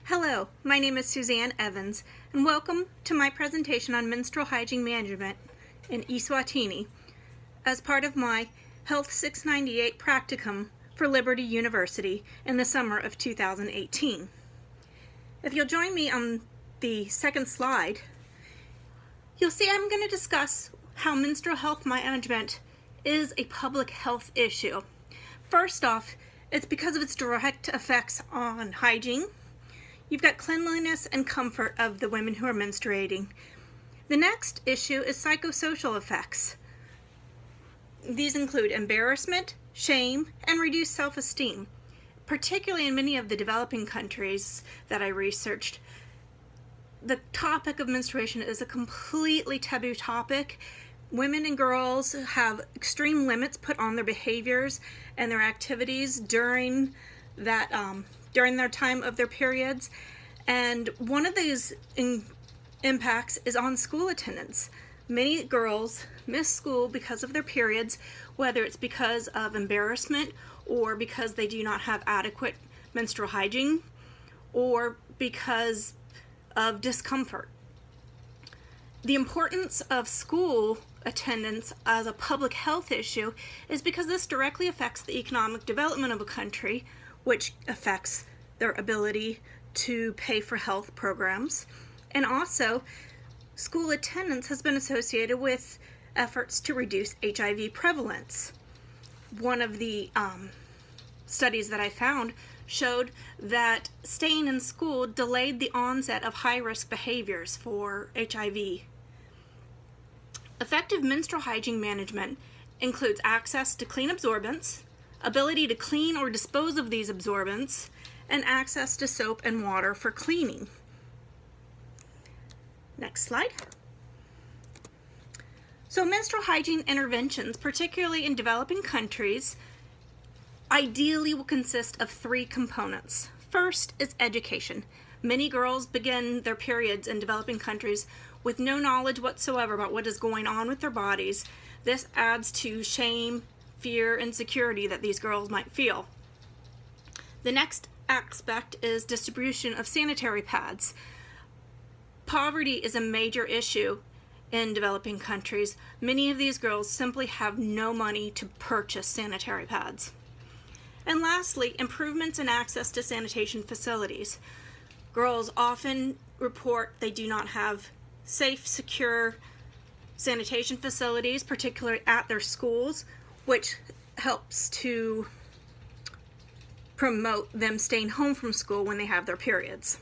Hello, my name is Suzanne Evans, and welcome to my presentation on menstrual hygiene management in eSwatini as part of my HLTH698 practicum for Liberty University in the summer of 2018. If you'll join me on the second slide, you'll see I'm going to discuss how menstrual health management is a public health issue. First off, it's because of its direct effects on hygiene. You've got cleanliness and comfort of the women who are menstruating. The next issue is psychosocial effects. These include embarrassment, shame, and reduced self-esteem. Particularly in many of the developing countries that I researched, the topic of menstruation is a completely taboo topic. Women and girls have extreme limits put on their behaviors and their activities during their time of their periods, and one of these impacts is on school attendance. Many girls miss school because of their periods, whether it's because of embarrassment or because they do not have adequate menstrual hygiene or because of discomfort. The importance of school attendance as a public health issue is because this directly affects the economic development of a country, which affects their ability to pay for health programs. And also, school attendance has been associated with efforts to reduce HIV prevalence. One of the studies that I found showed that staying in school delayed the onset of high-risk behaviors for HIV. Effective menstrual hygiene management includes access to clean absorbents, ability to clean or dispose of these absorbents, and access to soap and water for cleaning. Next slide. So menstrual hygiene interventions, particularly in developing countries, ideally will consist of three components. First is education. Many girls begin their periods in developing countries with no knowledge whatsoever about what is going on with their bodies. This adds to shame, fear, and insecurity that these girls might feel. The next aspect is distribution of sanitary pads. Poverty is a major issue in developing countries. Many of these girls simply have no money to purchase sanitary pads. And lastly, improvements in access to sanitation facilities. Girls often report they do not have safe, secure sanitation facilities, particularly at their schools, which helps to promote them staying home from school when they have their periods.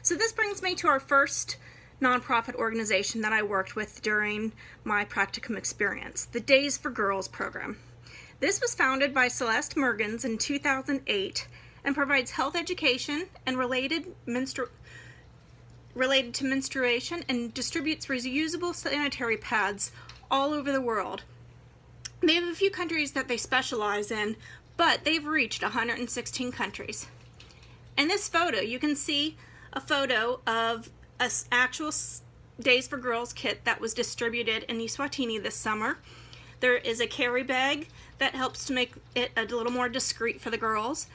So this brings me to our first nonprofit organization that I worked with during my practicum experience, the Days for Girls program. This was founded by Celeste Mergens in 2008 and provides health education and related to menstruation and distributes reusable sanitary pads all over the world. They have a few countries that they specialize in, but they've reached 116 countries. In this photo, you can see a photo of an actual Days for Girls kit that was distributed in eSwatini this summer. There is a carry bag that helps to make it a little more discreet for the girls,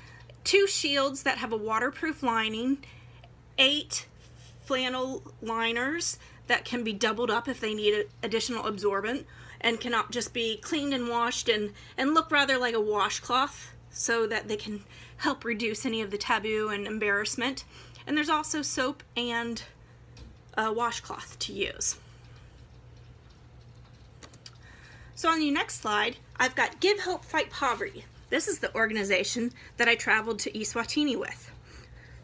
2 shields that have a waterproof lining, 8 flannel liners that can be doubled up if they need additional absorbent and cannot just be cleaned and washed and look rather like a washcloth so that they can help reduce any of the taboo and embarrassment. And there's also soap and a washcloth to use. So on the next slide, I've got Give Hope, Fight Poverty. This is the organization that I traveled to eSwatini with.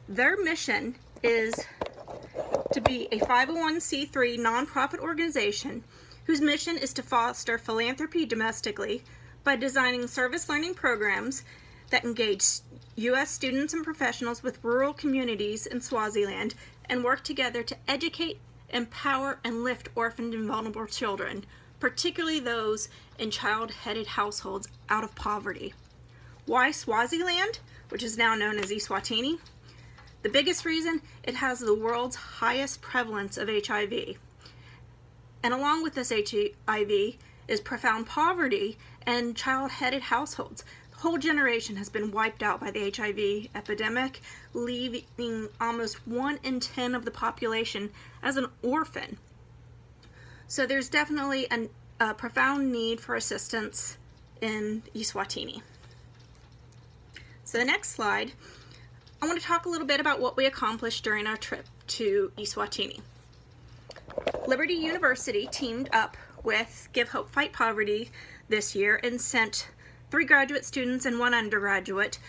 Their mission is to be a 501c3 nonprofit organization whose mission is to foster philanthropy domestically by designing service learning programs that engage U.S. students and professionals with rural communities in Swaziland and work together to educate, empower, and lift orphaned and vulnerable children, particularly those in child-headed households, out of poverty. Why Swaziland, which is now known as eSwatini? The biggest reason, it has the world's highest prevalence of HIV. And along with this HIV is profound poverty and child-headed households. whole generation has been wiped out by the HIV epidemic, leaving almost 1 in 10 of the population as an orphan. So there's definitely a profound need for assistance in eSwatini. So the next slide, I want to talk a little bit about what we accomplished during our trip to eSwatini. Liberty University teamed up with Give Hope Fight Poverty this year and sent 3 graduate students and 1 undergraduate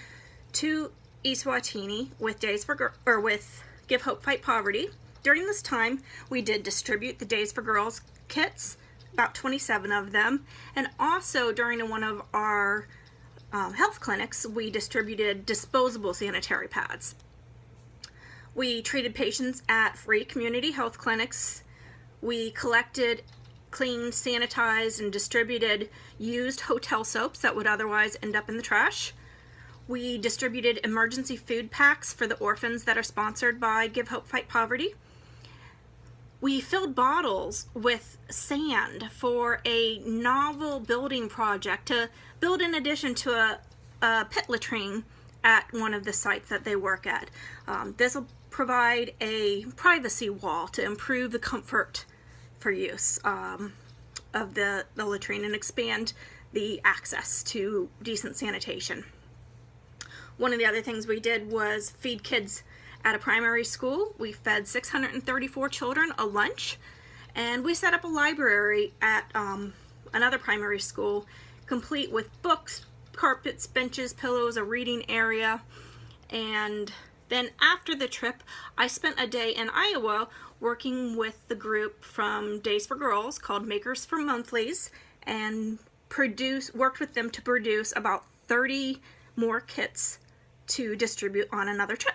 to eSwatini with with Give Hope Fight Poverty. During this time, we did distribute the Days for Girls kits, about 27 of them, and also during one of our health clinics, we distributed disposable sanitary pads. We treated patients at free community health clinics. We collected, cleaned, sanitized, and distributed used hotel soaps that would otherwise end up in the trash. We distributed emergency food packs for the orphans that are sponsored by Give Hope Fight Poverty. We filled bottles with sand for a novel building project to build in addition to a pit latrine at one of the sites that they work at. This will provide a privacy wall to improve the comfort for use of the latrine and expand the access to decent sanitation. One of the other things we did was feed kids at a primary school. We fed 634 children a lunch, and we set up a library at another primary school, complete with books, carpets, benches, pillows, a reading area. And then after the trip, I spent a day in Iowa working with the group from Days for Girls called Makers for Monthlies, and worked with them to produce about 30 more kits to distribute on another trip.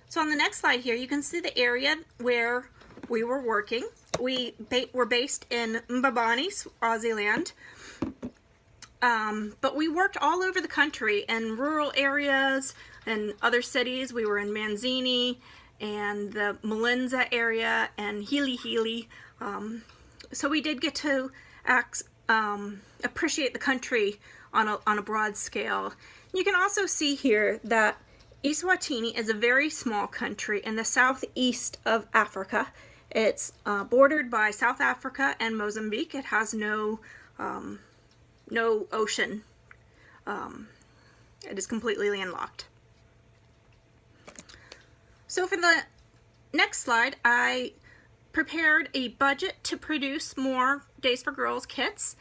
So on the next slide here, you can see the area where we were working. We were based in Mbabane, Swaziland, but we worked all over the country in rural areas and other cities. We were in Manzini and the Malinza area and Hili. So we did get to appreciate the country on a broad scale. You can also see here that eSwatini is a very small country in the southeast of Africa. It's bordered by South Africa and Mozambique. It has no ocean. It is completely landlocked. So for the next slide, I prepared a budget to produce more Days for Girls kits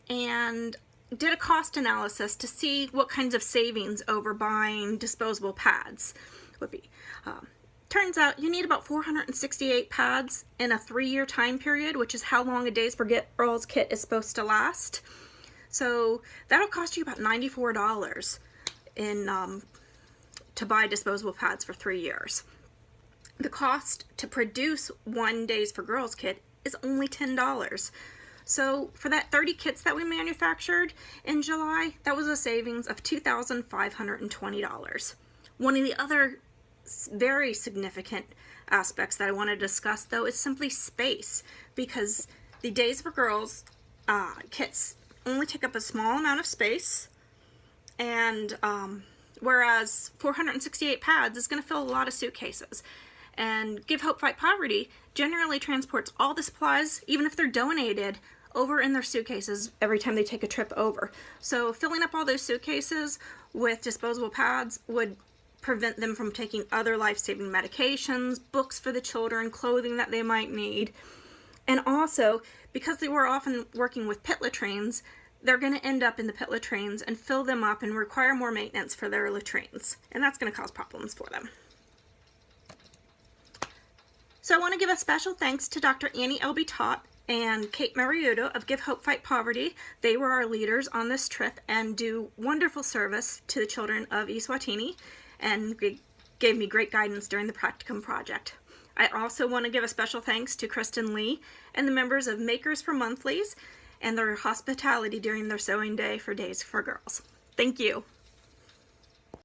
and did a cost analysis to see what kinds of savings over buying disposable pads would be. Turns out you need about 468 pads in a 3-year time period, which is how long a Days for Girls kit is supposed to last. So that'll cost you about $94 to buy disposable pads for 3 years. The cost to produce one Days for Girls kit is only $10. So for that 30 kits that we manufactured in July, that was a savings of $2,520. One of the other very significant aspects that I want to discuss, though, is simply space, because the Days for Girls kits only take up a small amount of space, and whereas 468 pads is going to fill a lot of suitcases. And Give Hope Fight Poverty generally transports all the supplies, even if they're donated, over in their suitcases every time they take a trip over. So filling up all those suitcases with disposable pads would prevent them from taking other life-saving medications, books for the children, clothing that they might need. And also, because they were often working with pit latrines, they're going to end up in the pit latrines and fill them up and require more maintenance for their latrines. And that's going to cause problems for them. So I want to give a special thanks to Dr. Annie Elby Tott and Kate Mariuto of Give Hope Fight Poverty. They were our leaders on this trip and do wonderful service to the children of eSwatini and gave me great guidance during the practicum project. I also want to give a special thanks to Kristen Lee and the members of Makers for Monthlies and their hospitality during their sewing day for Days for Girls. Thank you.